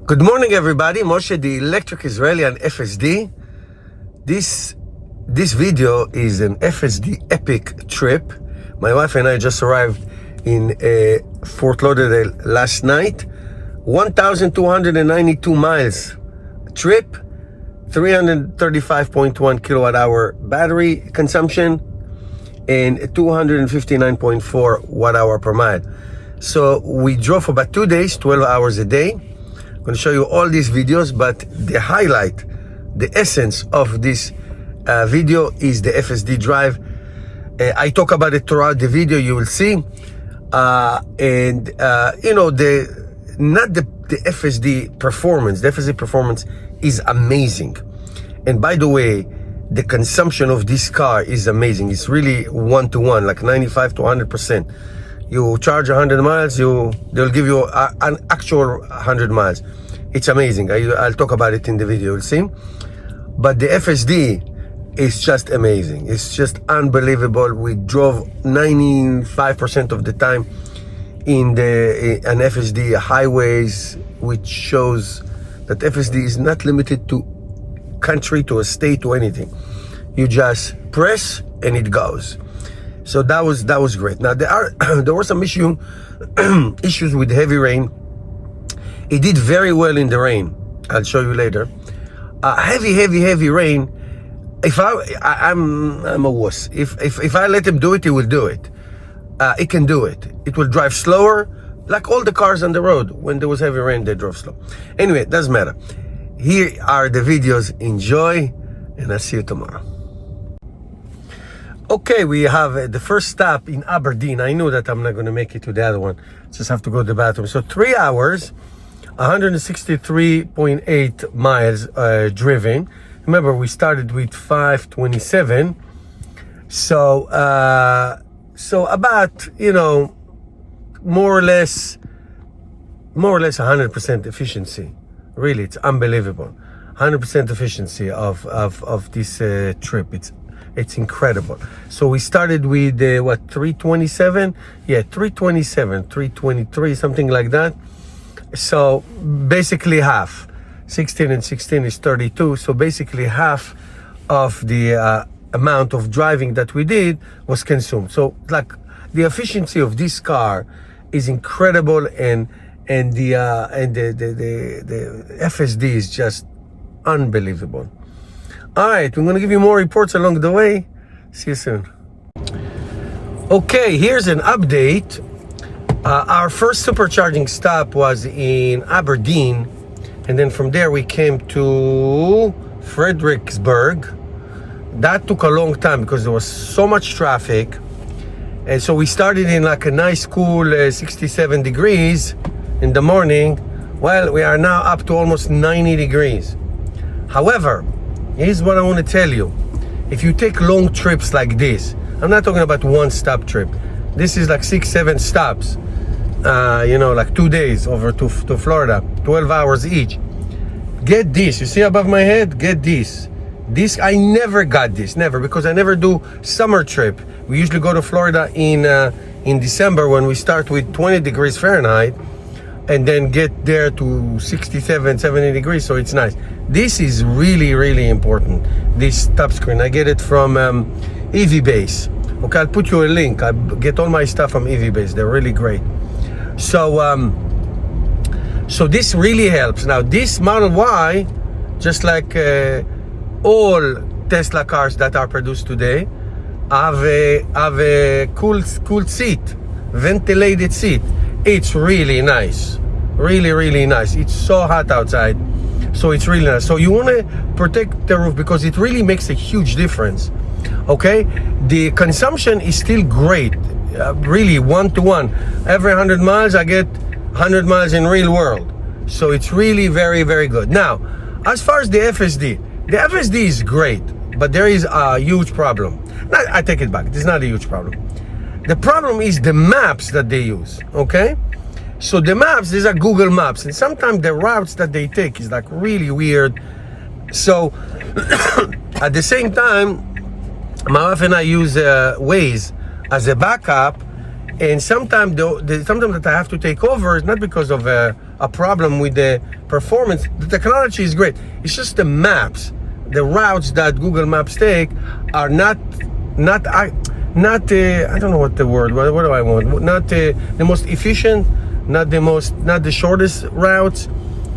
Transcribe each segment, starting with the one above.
Good morning, everybody. Moshe, the electric Israeli and FSD. This video is an FSD epic trip. My wife and I just arrived in Fort Lauderdale last night. 1,292 miles trip, 335.1 kilowatt hour battery consumption, and 259.4 watt hour per mile. So we drove for about 2 days, 12 hours a day. I'm going to show you all these videos, but the highlight, the essence of this video is the FSD drive. I talk about it throughout the video, you will see. You know, the FSD performance. The FSD performance is amazing. And by the way, the consumption of this car is amazing. It's really one-to-one, like 95 to 100%. You charge 100 miles, they'll give you an actual 100 miles. It's amazing. I'll talk about it in the video, you'll see. But the FSD is just amazing. It's just unbelievable. We drove 95% of the time in an FSD highways, which shows that FSD is not limited to country, to a state, to anything. You just press and it goes. So that was great. Now there were some issues with heavy rain. It did very well in the rain. I'll show you later. Heavy rain. If I'm a wuss. If I let him do it, he will do it. It can do it. It will drive slower, like all the cars on the road. When there was heavy rain, they drove slow. Anyway, it doesn't matter. Here are the videos. Enjoy, and I'll see you tomorrow. Okay, we have the first stop in Aberdeen. I knew that I'm not going to make it to the other one. Just have to go to the bathroom. So 3 hours, 163.8 miles driven. Remember, we started with 527. So about, you know, more or less 100% efficiency. Really, it's unbelievable. 100% efficiency of this trip. It's incredible. So we started with 327? Yeah, 327, 323, something like that. So basically half. 16 and 16 is 32. So basically half of the amount of driving that we did was consumed. So like the efficiency of this car is incredible, and the FSD is just unbelievable. All right, we're going to give you more reports along the way. See you soon. Okay, here's an update. Our first supercharging stop was in Aberdeen, and then from there we came to Fredericksburg. That took a long time because there was so much traffic. And so we started in like a nice cool 67 degrees in the morning. Well, we are now up to almost 90 degrees. However, here's what I want to tell you. If you take long trips like this, I'm not talking about one stop trip. This is like 6-7 stops. You know, like 2 days over to Florida, 12 hours each. Get this. You see above my head? Get this. This, I never got this, never, because I never do summer trip. We usually go to Florida in December when we start with 20 degrees Fahrenheit and then get there to 67, 70 degrees, so it's nice. This is really, really important, this touch screen. I get it from EV Base. Okay, I'll put you a link. I get all my stuff from EV Base. They're really great. So this really helps. Now, this Model Y, just like all Tesla cars that are produced today, have a cool seat, ventilated seat. It's really nice, really nice. It's so hot outside, so it's really nice. So you want to protect the roof because it really makes a huge difference. Okay, the consumption is still great, really one-to-one. Every 100 miles I get 100 miles in real world, so it's really very good. Now, as far as the FSD is great, but there is a huge problem. I take it back. It's not a huge problem. The problem is the maps that they use, okay? So the maps, these are Google Maps, and sometimes the routes that they take is like really weird. So at the same time, my wife and I use Waze as a backup, and sometimes that I have to take over is not because of a problem with the performance. The technology is great. It's just the maps, the routes that Google Maps take are not I don't know what the word. What do I want? Not the most efficient, not the shortest routes.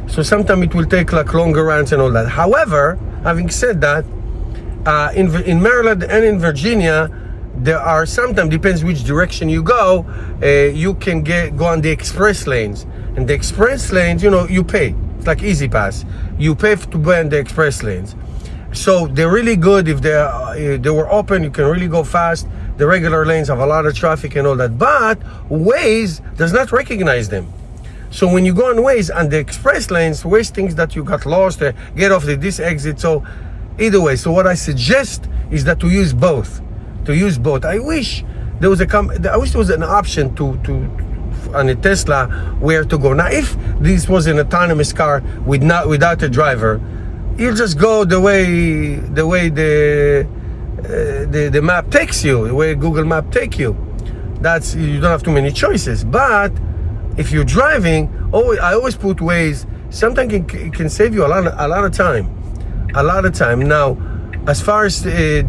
So sometimes it will take like longer routes and all that. However, having said that, in Maryland and in Virginia, there are sometimes, depends which direction you go, you can go on the express lanes. And the express lanes, you pay. It's like Easy Pass. You pay to be on the express lanes. So they're really good. If they were open, you can really go fast. The regular lanes have a lot of traffic and all that. But Waze does not recognize them. So when you go on Waze and the express lanes, Waze thinks that you got lost, get off this exit. So either way, so what I suggest is that to use both. I wish there was an option to on a Tesla where to go. Now, if this was an autonomous car without a driver, you just go the way the map takes you, the way Google Map take you. You don't have too many choices. But if you're driving, I always put Waze. Sometimes it can save you a lot of time. Now, as far as the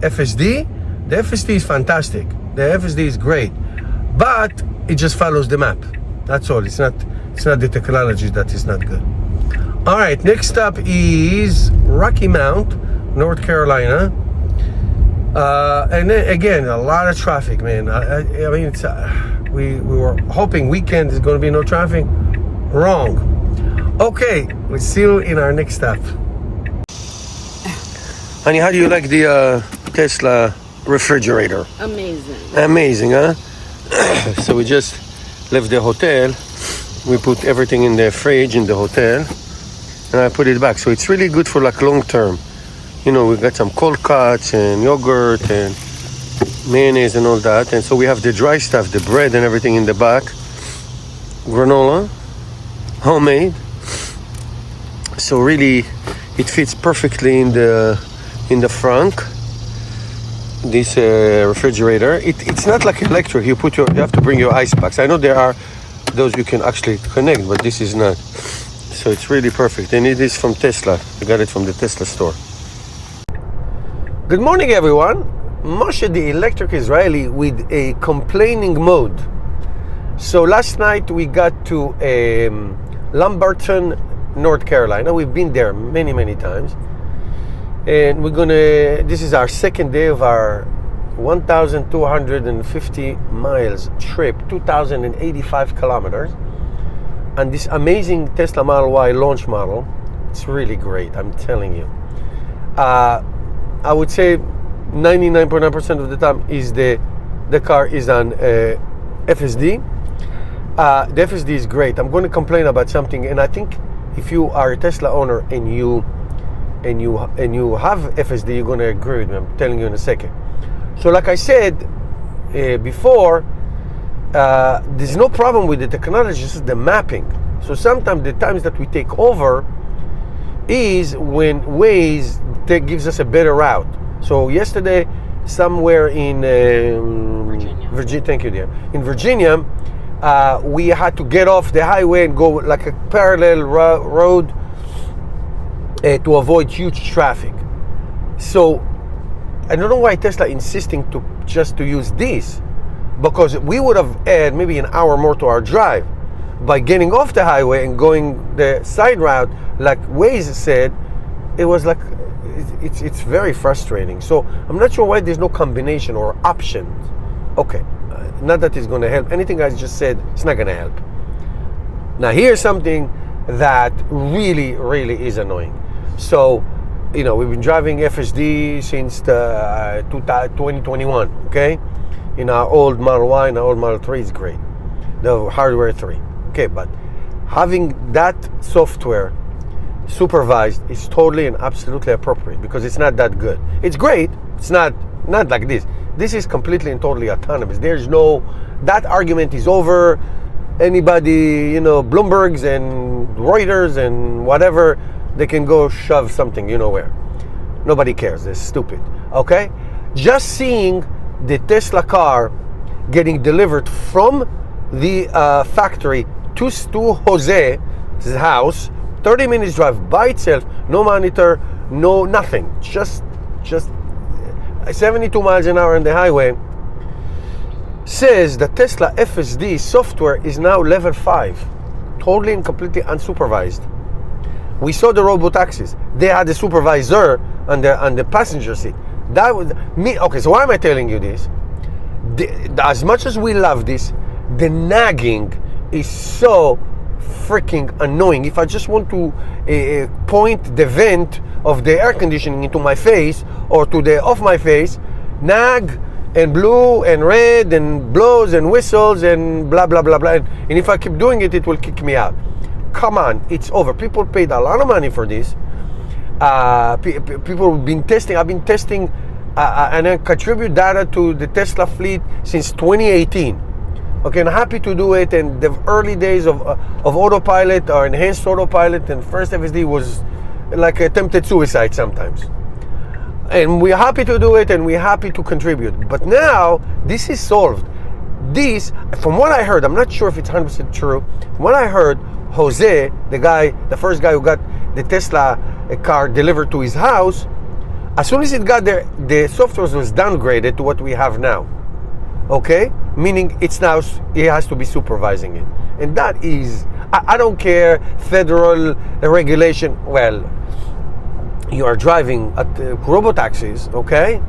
FSD, the FSD is fantastic. The FSD is great, but it just follows the map. That's all. It's not the technology that is not good. All right, next up is Rocky Mount, North Carolina. And then again, a lot of traffic, man. I mean, we were hoping weekend is going to be no traffic. Wrong. Okay, we'll see you in our next stop. Honey, how do you like the Tesla refrigerator? Amazing, huh? So we just left the hotel. We put everything in the fridge in the hotel, and I put it back. So it's really good for like long term. We got some cold cuts and yogurt and mayonnaise and all that. And so we have the dry stuff, the bread and everything in the back. Granola, homemade. So really, it fits perfectly in the front. This refrigerator. It's not like electric. You have to bring your ice packs. I know there are those you can actually connect, but this is not. So it's really perfect. And it is from Tesla. I got it from the Tesla store. Good morning, everyone. Moshe, the electric Israeli, with a complaining mode. So last night we got to Lumberton, North Carolina. We've been there many, many times. And this is our second day of our 1,250 miles trip, 2,085 kilometers. And this amazing Tesla Model Y launch model, it's really great, I'm telling you. I would say 99.9% of the time is the car is on FSD. The FSD is great. I'm going to complain about something, and I think if you are a Tesla owner and you have FSD, you're going to agree with me. I'm telling you in a second. So like I said before, there's no problem with the technology, it's just the mapping. So sometimes the times that we take over is when Waze gives us a better route. So yesterday, somewhere in Virginia, thank you, dear. In Virginia, we had to get off the highway and go like a parallel road to avoid huge traffic. So I don't know why Tesla insisting to use this, because we would have had maybe an hour more to our drive. By getting off the highway and going the side route, like Waze said, it was like, it's very frustrating. So I'm not sure why there's no combination or options. Okay, not that it's going to help. Anything I just said, it's not going to help. Now here's something that really, really is annoying. So, we've been driving FSD since 2021, okay? In our old Model Y and our old Model 3 is great. The hardware 3. Okay, but having that software supervised is totally and absolutely appropriate, because it's not that good. It's great. It's not like this. This is completely and totally autonomous. There's that argument is over. Anybody, Bloomberg's and Reuters and whatever, they can go shove something, where. Nobody cares. They're stupid. Okay? Just seeing the Tesla car getting delivered from the factory to Jose's house, 30 minutes drive by itself, no monitor, no nothing, just 72 miles an hour on the highway, says the Tesla FSD software is now level 5, totally and completely unsupervised. We saw the robotaxis. They had the supervisor on the passenger seat. That was me. Okay, so why am I telling you this? As much as we love this, the nagging is so freaking annoying. If I just want to point the vent of the air conditioning into my face or to the off my face, nag and blue and red and blows and whistles and blah blah blah blah. And if I keep doing it, it will kick me out. Come on, it's over. People paid a lot of money for this. People have been testing. I've been testing and I contribute data to the Tesla fleet since 2018. Okay, I'm happy to do it. And the early days of autopilot or enhanced autopilot and first FSD was like attempted suicide sometimes. And we're happy to do it and we're happy to contribute. But now this is solved. This, from what I heard, I'm not sure if it's 100% true. From what I heard, Jose, the first guy who got the Tesla car delivered to his house, as soon as it got there, the software was downgraded to what we have now. Okay? Meaning it has to be supervising it. And that is, I don't care, federal regulation. Well, you are driving at robotaxis, okay?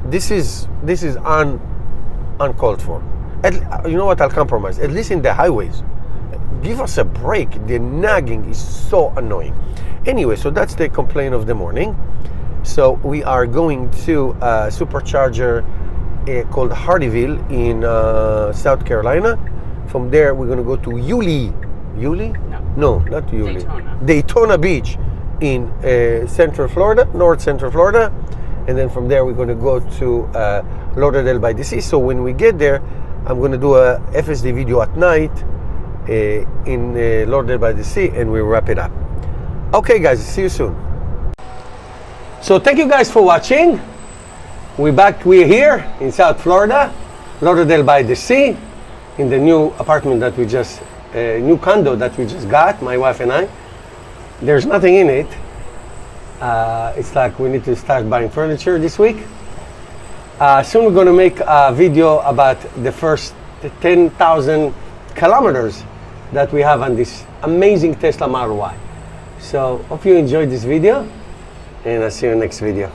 This is uncalled for. You know what? I'll compromise. At least in the highways. Give us a break. The nagging is so annoying. Anyway, so that's the complaint of the morning. So we are going to a supercharger called Hardyville in South Carolina. From there, we're going to go to Yulee. No, not Yulee. Daytona Beach in Central Florida, North Central Florida. And then from there, we're going to go to Lauderdale by the Sea. So when we get there, I'm going to do a FSD video at night in Lauderdale by the Sea, and we'll wrap it up. Okay, guys, see you soon. So thank you guys for watching. We're here in South Florida, Lauderdale by the Sea, in the new apartment that new condo that we just got, my wife and I. There's nothing in it. It's like we need to start buying furniture this week. Soon we're going to make a video about the first 10,000 kilometers that we have on this amazing Tesla Model Y. So hope you enjoyed this video, and I'll see you in the next video.